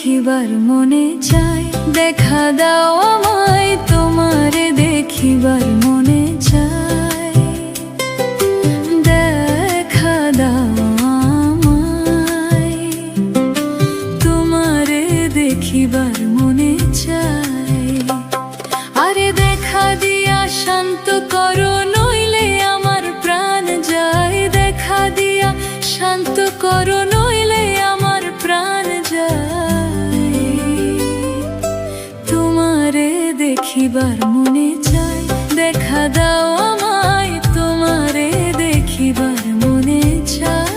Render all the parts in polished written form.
দেখিবার মনে চায়, দেখা দাও আমায় তোমারে দেখিবার মনে চায়, দেখা দাও আমায় তোমারে দেখিবার মনে চায়। আরে দেখা দিয়া শান্ত করো নইলে আমার প্রাণ যায়, দেখা দিয়া শান্ত করো নইলে আমার প্রাণ যায়, তোমারে দেখিবার মনে চায়, দেখা দাও আমায় তোমারে দেখিবার মনে চায়।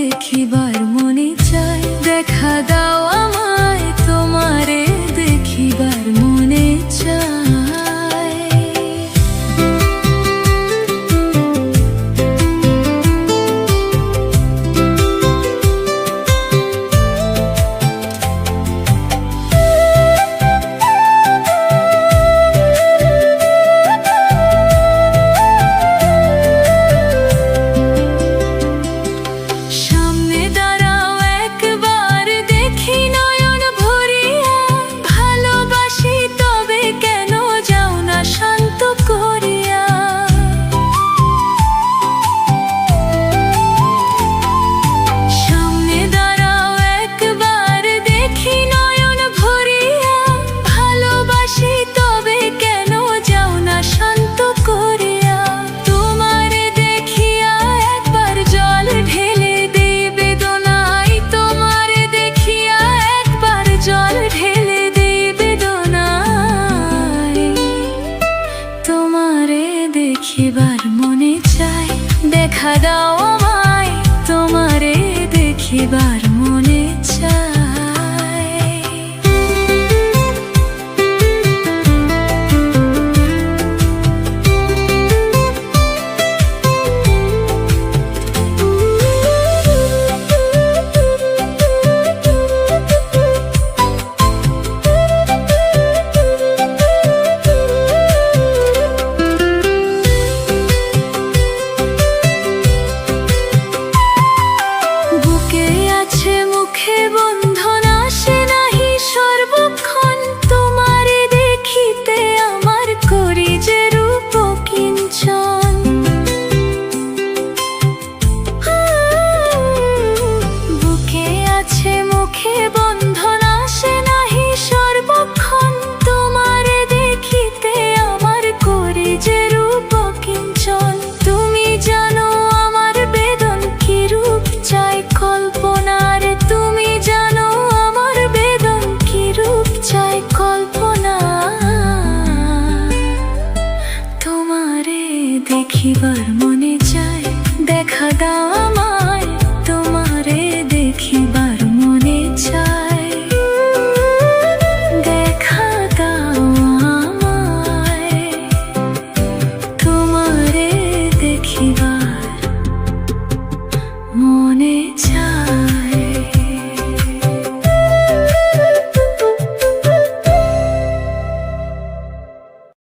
দেখিবার মনে চায়, দেখা দাও আমায় তোমারে দেখিবার মনে চায়। দেখিবার মনে চায়, দেখা দাও আমায় তোমারে দেখিবার